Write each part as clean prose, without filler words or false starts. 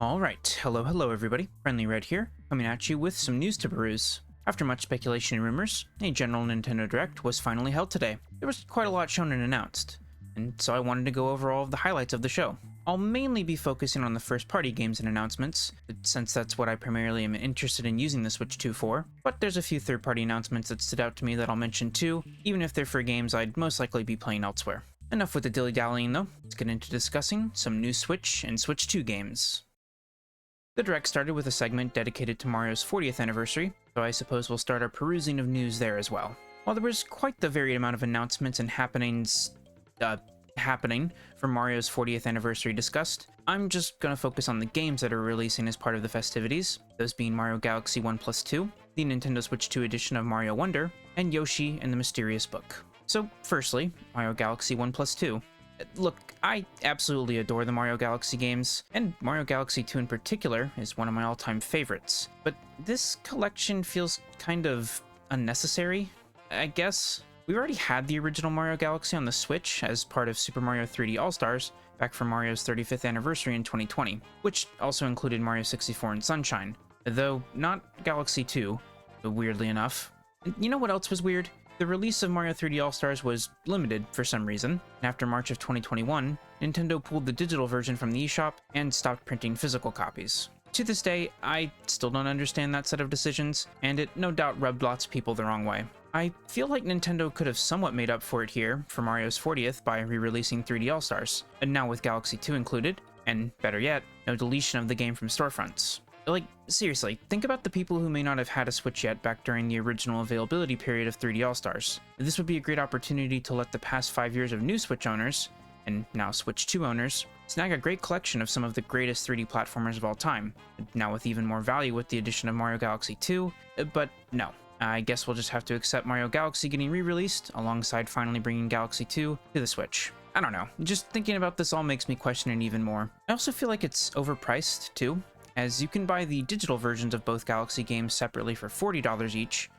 Alright, hello everybody, Friendly Red here, coming at you with some news to peruse. After much speculation and rumors, a general Nintendo Direct was finally held today. There was quite a lot shown and announced, and so I wanted to go over all of the highlights of the show. I'll mainly be focusing on the first-party games and announcements, since that's what I primarily am interested in using the Switch 2 for, but there's a few third-party announcements that stood out to me that I'll mention too, even if they're for games I'd most likely be playing elsewhere. Enough with the dilly-dallying though, let's get into discussing some new Switch and Switch 2 games. The Direct started with a segment dedicated to Mario's 40th anniversary, so I suppose we'll start our perusing of news there as well. While there was quite the varied amount of announcements and happenings happening for Mario's 40th anniversary discussed, I'm just gonna focus on the games that are releasing as part of the festivities, those being Mario Galaxy 1+2, the Nintendo Switch 2 edition of Mario Wonder, and Yoshi and the Mysterious Book. So firstly, Mario Galaxy 1+2. Look, I absolutely adore the Mario Galaxy games, and Mario Galaxy 2 in particular is one of my all-time favorites, but this collection feels kind of unnecessary, I guess. We already had the original Mario Galaxy on the Switch as part of Super Mario 3D All-Stars back from Mario's 35th anniversary in 2020, which also included Mario 64 and Sunshine, though not Galaxy 2, weirdly enough. You know what else was weird? The release of Mario 3D All-Stars was limited for some reason, and after March of 2021, Nintendo pulled the digital version from the eShop and stopped printing physical copies. To this day, I still don't understand that set of decisions, and it no doubt rubbed lots of people the wrong way. I feel like Nintendo could have somewhat made up for it here for Mario's 40th by re-releasing 3D All-Stars, and now with Galaxy 2 included, and better yet, no deletion of the game from storefronts. Like, seriously, think about the people who may not have had a Switch yet back during the original availability period of 3D All-Stars. This would be a great opportunity to let the past 5 years of new Switch owners, and now Switch 2 owners, snag a great collection of some of the greatest 3D platformers of all time, now with even more value with the addition of Mario Galaxy 2, but no. I guess we'll just have to accept Mario Galaxy getting re-released, alongside finally bringing Galaxy 2 to the Switch. I don't know, just thinking about this all makes me question it even more. I also feel like it's overpriced, too, as you can buy the digital versions of both Galaxy games separately for $40 each,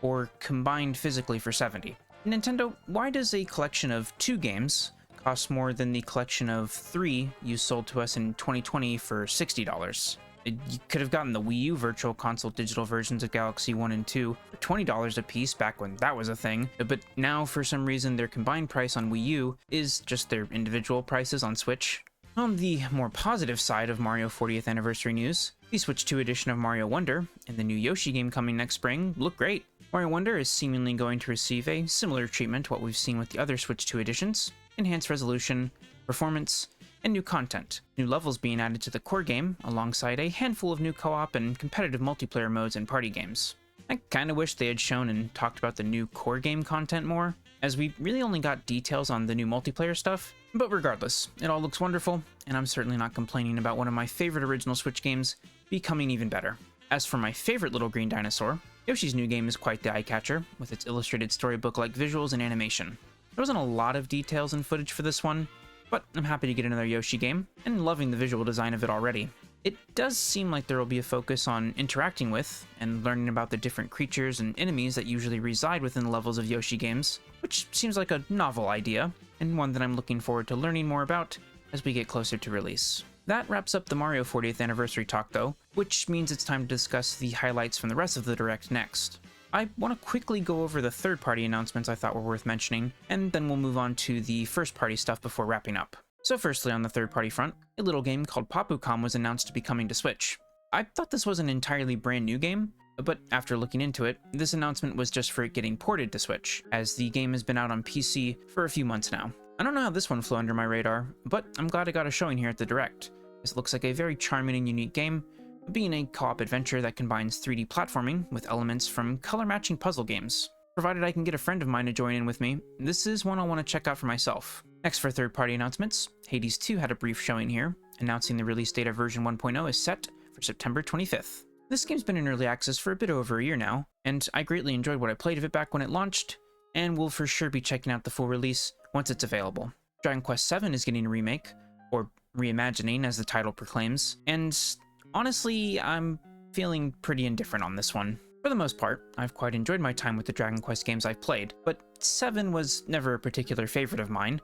or combined physically for $70. Nintendo, why does a collection of 2 games cost more than the collection of 3 you sold to us in 2020 for $60? You could have gotten the Wii U Virtual Console digital versions of Galaxy 1 and 2 for $20 a piece back when that was a thing, but now for some reason their combined price on Wii U is just their individual prices on Switch. On the more positive side of Mario 40th anniversary news, the Switch 2 edition of Mario Wonder and the new Yoshi game coming next spring look great. Mario Wonder is seemingly going to receive a similar treatment to what we've seen with the other Switch 2 editions: enhanced resolution, performance, and new content. New levels being added to the core game, alongside a handful of new co-op and competitive multiplayer modes and party games. I kinda wish they had shown and talked about the new core game content more, as we really only got details on the new multiplayer stuff, but regardless, it all looks wonderful, and I'm certainly not complaining about one of my favorite original Switch games becoming even better. As for my favorite little green dinosaur, Yoshi's new game is quite the eye-catcher, with its illustrated storybook-like visuals and animation. There wasn't a lot of details and footage for this one, but I'm happy to get another Yoshi game, and loving the visual design of it already. It does seem like there will be a focus on interacting with and learning about the different creatures and enemies that usually reside within the levels of Yoshi games, which seems like a novel idea, and one that I'm looking forward to learning more about as we get closer to release. That wraps up the Mario 40th anniversary talk though, which means it's time to discuss the highlights from the rest of the Direct next. I want to quickly go over the third-party announcements I thought were worth mentioning, and then we'll move on to the first-party stuff before wrapping up. So firstly, on the third-party front, a little game called Papucom was announced to be coming to Switch. I thought this was an entirely brand new game, but after looking into it, this announcement was just for it getting ported to Switch, as the game has been out on PC for a few months now. I don't know how this one flew under my radar, but I'm glad it got a showing here at the Direct. This looks like a very charming and unique game, being a co-op adventure that combines 3D platforming with elements from color-matching puzzle games. Provided I can get a friend of mine to join in with me, this is one I want to check out for myself. Next, for third-party announcements, Hades 2 had a brief showing here, announcing the release date of version 1.0 is set for September 25th. This game's been in early access for a bit over a year now, and I greatly enjoyed what I played of it back when it launched, and will for sure be checking out the full release once it's available. Dragon Quest VII is getting a remake, or reimagining as the title proclaims, and honestly, I'm feeling pretty indifferent on this one. For the most part, I've quite enjoyed my time with the Dragon Quest games I've played, but 7 was never a particular favorite of mine,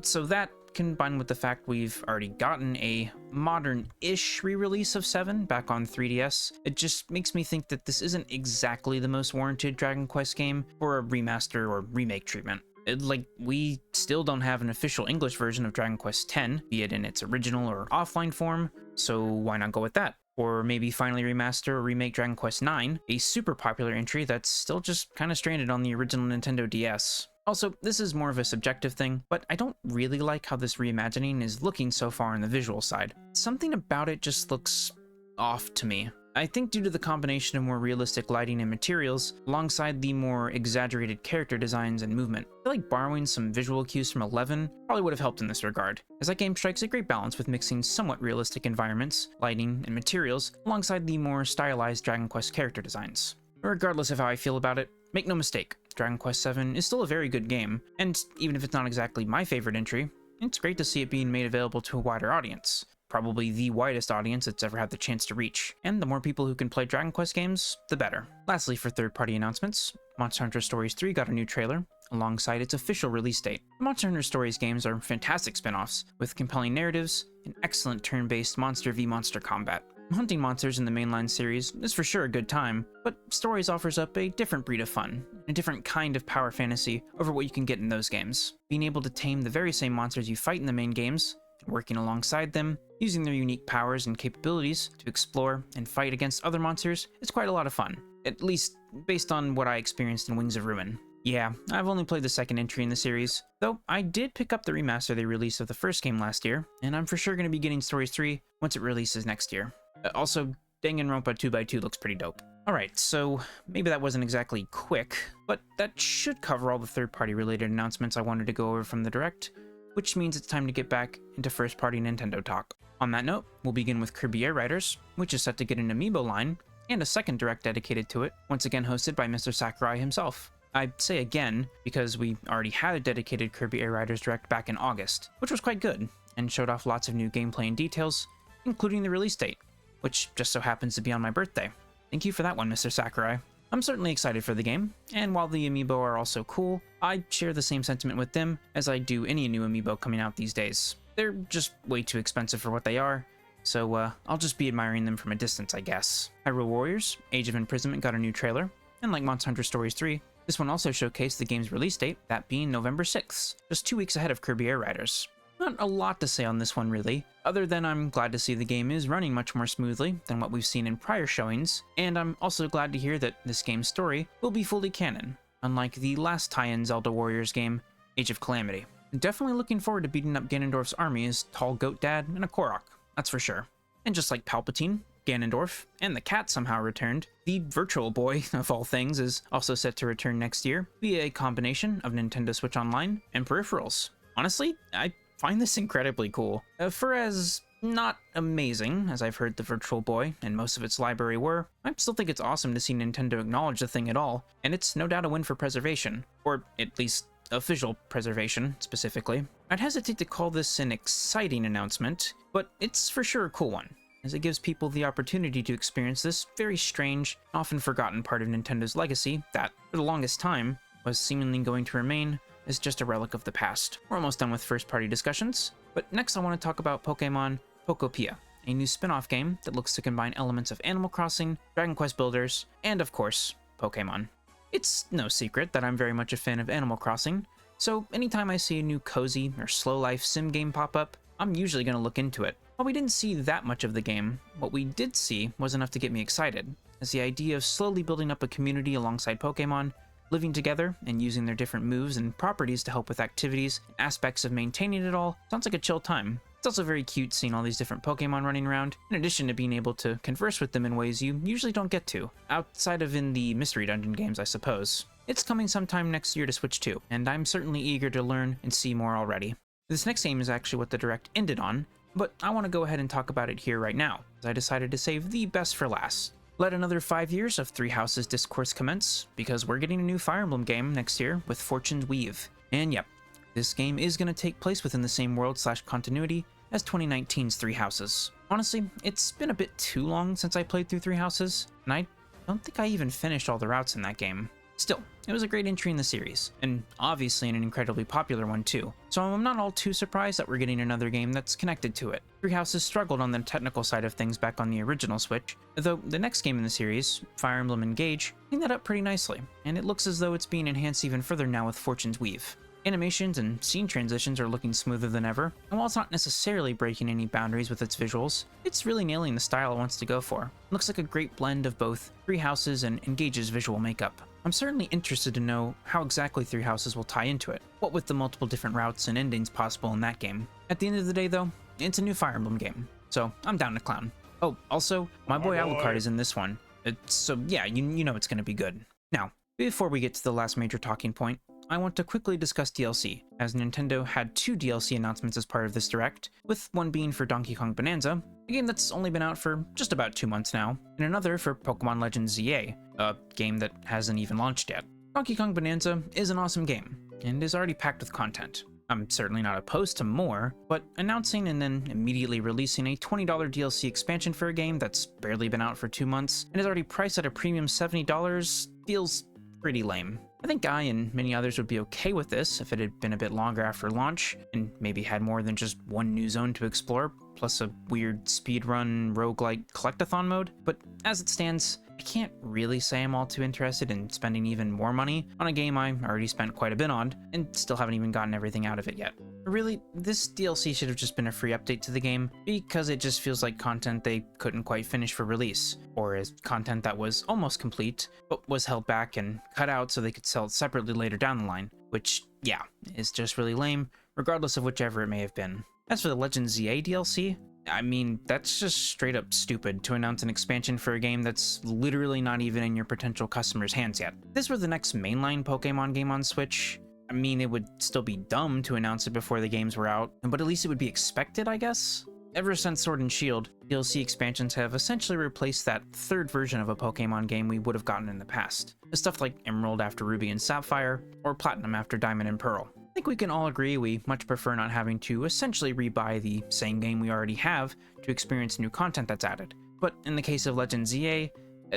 so that, combined with the fact we've already gotten a modern-ish re-release of 7 back on 3DS, it just makes me think that this isn't exactly the most warranted Dragon Quest game for a remaster or remake treatment. Like, we still don't have an official English version of Dragon Quest X, be it in its original or offline form, so why not go with that? Or maybe finally remaster or remake Dragon Quest IX, a super popular entry that's still just kind of stranded on the original Nintendo DS. Also, this is more of a subjective thing, but I don't really like how this reimagining is looking so far on the visual side. Something about it just looks off to me. I think due to the combination of more realistic lighting and materials, alongside the more exaggerated character designs and movement. I feel like borrowing some visual cues from 11 probably would have helped in this regard, as that game strikes a great balance with mixing somewhat realistic environments, lighting, and materials, alongside the more stylized Dragon Quest character designs. Regardless of how I feel about it, make no mistake, Dragon Quest VII is still a very good game, and even if it's not exactly my favorite entry, it's great to see it being made available to a wider audience. Probably the widest audience it's ever had the chance to reach, and the more people who can play Dragon Quest games, the better. Lastly, for third-party announcements, Monster Hunter Stories 3 got a new trailer, alongside its official release date. The Monster Hunter Stories games are fantastic spin-offs, with compelling narratives and excellent turn-based monster v monster combat. Hunting monsters in the mainline series is for sure a good time, but Stories offers up a different breed of fun, a different kind of power fantasy over what you can get in those games. Being able to tame the very same monsters you fight in the main games, working alongside them, using their unique powers and capabilities to explore and fight against other monsters is quite a lot of fun, at least based on what I experienced in Wings of Ruin. Yeah, I've only played the second entry in the series, though I did pick up the remaster they released of the first game last year, and I'm for sure going to be getting Stories 3 once it releases next year. Also, Danganronpa 2x2 looks pretty dope. Alright, so maybe that wasn't exactly quick, but that should cover all the third-party related announcements I wanted to go over from the Direct, which means it's time to get back into first-party Nintendo talk. On that note, we'll begin with Kirby Air Riders, which is set to get an amiibo line, and a second Direct dedicated to it, once again hosted by Mr. Sakurai himself. I say again, because we already had a dedicated Kirby Air Riders Direct back in August, which was quite good, and showed off lots of new gameplay and details, including the release date, which just so happens to be on my birthday. Thank you for that one, Mr. Sakurai. I'm certainly excited for the game, and while the amiibo are also cool, I share the same sentiment with them as I do any new amiibo coming out these days. They're just way too expensive for what they are, so I'll just be admiring them from a distance, I guess. Hyrule Warriors: Age of Imprisonment got a new trailer, and like Monster Hunter Stories 3, this one also showcased the game's release date, that being November 6th, just 2 weeks ahead of Kirby Air Riders. Not a lot to say on this one really, other than I'm glad to see the game is running much more smoothly than what we've seen in prior showings, and I'm also glad to hear that this game's story will be fully canon, unlike the last tie-in Zelda Warriors game, Age of Calamity. Definitely looking forward to beating up Ganondorf's army as Tall Goat Dad and a Korok, that's for sure. And just like Palpatine, Ganondorf, and the cat somehow returned, the Virtual Boy, of all things, is also set to return next year via a combination of Nintendo Switch Online and peripherals. Honestly, I find this incredibly cool. For as not amazing as I've heard the Virtual Boy and most of its library were, I still think it's awesome to see Nintendo acknowledge the thing at all, and it's no doubt a win for preservation, or at least official preservation, specifically. I'd hesitate to call this an exciting announcement, but it's for sure a cool one, as it gives people the opportunity to experience this very strange, often forgotten part of Nintendo's legacy that, for the longest time, was seemingly going to remain as just a relic of the past. We're almost done with first-party discussions, but next I want to talk about Pokemon Pokopia, a new spin-off game that looks to combine elements of Animal Crossing, Dragon Quest Builders, and of course, Pokemon. It's no secret that I'm very much a fan of Animal Crossing, so anytime I see a new cozy or slow life sim game pop up, I'm usually going to look into it. While we didn't see that much of the game, what we did see was enough to get me excited, as the idea of slowly building up a community alongside Pokemon, living together and using their different moves and properties to help with activities and aspects of maintaining it all sounds like a chill time. It's also very cute seeing all these different Pokemon running around, in addition to being able to converse with them in ways you usually don't get to, outside of in the Mystery Dungeon games, I suppose. It's coming sometime next year to Switch 2, and I'm certainly eager to learn and see more already. This next game is actually what the Direct ended on, but I want to go ahead and talk about it here right now, as I decided to save the best for last. Let another 5 years of Three Houses discourse commence, because we're getting a new Fire Emblem game next year with Fortune's Weave. And yep, this game is going to take place within the same world/continuity as 2019's Three Houses. Honestly, it's been a bit too long since I played through Three Houses, and I don't think I even finished all the routes in that game. Still, it was a great entry in the series, and obviously an incredibly popular one too, so I'm not all too surprised that we're getting another game that's connected to it. Three Houses struggled on the technical side of things back on the original Switch, though the next game in the series, Fire Emblem Engage, cleaned that up pretty nicely, and it looks as though it's being enhanced even further now with Fortune's Weave. Animations and scene transitions are looking smoother than ever, and while it's not necessarily breaking any boundaries with its visuals, it's really nailing the style it wants to go for. It looks like a great blend of both Three Houses and Engage's visual makeup. I'm certainly interested to know how exactly Three Houses will tie into it, what with the multiple different routes and endings possible in that game. At the end of the day though, it's a new Fire Emblem game, so I'm down to clown. Oh, also, my boy Alucard is in this one, so yeah, you know it's gonna be good. Now, before we get to the last major talking point, I want to quickly discuss DLC, as Nintendo had 2 DLC announcements as part of this Direct, with one being for Donkey Kong Bonanza, a game that's only been out for just about 2 months now, and another for Pokemon Legends ZA, a game that hasn't even launched yet. Donkey Kong Bonanza is an awesome game, and is already packed with content. I'm certainly not opposed to more, but announcing and then immediately releasing a $20 DLC expansion for a game that's barely been out for 2 months, and is already priced at a premium $70 feels pretty lame. I think I and many others would be okay with this if it had been a bit longer after launch, and maybe had more than just one new zone to explore, plus a weird speedrun roguelike collectathon mode, but as it stands, I can't really say I'm all too interested in spending even more money on a game I already spent quite a bit on, and still haven't even gotten everything out of it yet. Really, this DLC should have just been a free update to the game, because it just feels like content they couldn't quite finish for release, or as content that was almost complete, but was held back and cut out so they could sell it separately later down the line, which, yeah, is just really lame, regardless of whichever it may have been. As for the Legends ZA DLC, I mean, that's just straight up stupid to announce an expansion for a game that's literally not even in your potential customers' hands yet. If this were the next mainline Pokemon game on Switch, I mean, it would still be dumb to announce it before the games were out, but at least it would be expected, I guess? Ever since Sword and Shield, DLC expansions have essentially replaced that third version of a Pokemon game we would have gotten in the past. Stuff like Emerald after Ruby and Sapphire, or Platinum after Diamond and Pearl. I think we can all agree we much prefer not having to essentially rebuy the same game we already have to experience new content that's added. But in the case of Legends ZA,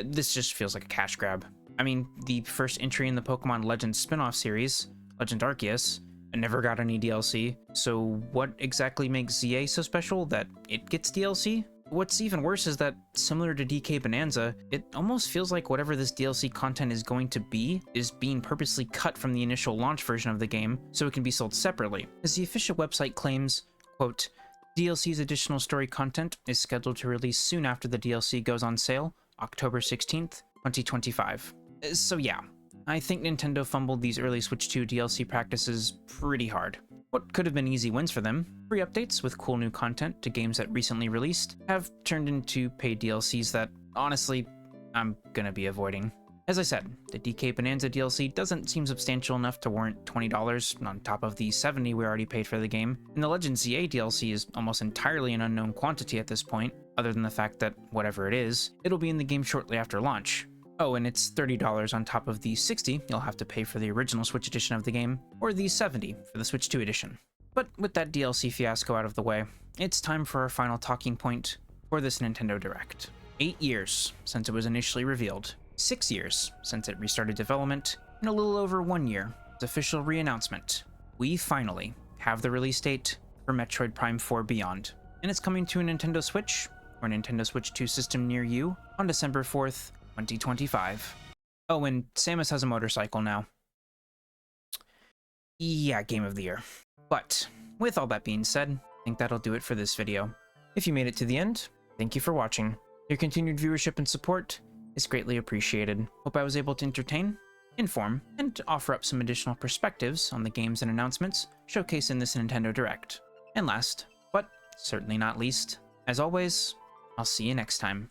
this just feels like a cash grab. I mean, the first entry in the Pokemon Legends spin-off series, Legend Arceus, never got any DLC, so what exactly makes ZA so special that it gets DLC? What's even worse is that, similar to DK Bonanza, it almost feels like whatever this DLC content is going to be is being purposely cut from the initial launch version of the game so it can be sold separately. As the official website claims, quote, DLC's additional story content is scheduled to release soon after the DLC goes on sale, October 16th, 2025. So yeah, I think Nintendo fumbled these early Switch 2 DLC practices pretty hard. What could have been easy wins for them, free updates with cool new content to games that recently released, have turned into paid DLCs that, honestly, I'm gonna be avoiding. As I said, the DK Bonanza DLC doesn't seem substantial enough to warrant $20 on top of the $70 we already paid for the game, and the Legends ZA DLC is almost entirely an unknown quantity at this point, other than the fact that, whatever it is, it'll be in the game shortly after launch. Oh, and it's $30 on top of the $60 you'll have to pay for the original Switch edition of the game, or the $70 for the Switch 2 edition. But with that DLC fiasco out of the way, it's time for our final talking point for this Nintendo Direct. 8 years since it was initially revealed, 6 years since it restarted development, and a little over 1 year its official re-announcement. We finally have the release date for Metroid Prime 4 Beyond, and it's coming to a Nintendo Switch or Nintendo Switch 2 system near you on December 4th, 2025. Oh, and Samus has a motorcycle now. Yeah, Game of the Year. But, with all that being said, I think that'll do it for this video. If you made it to the end, thank you for watching. Your continued viewership and support is greatly appreciated. Hope I was able to entertain, inform, and offer up some additional perspectives on the games and announcements showcased in this Nintendo Direct. And last, but certainly not least, as always, I'll see you next time.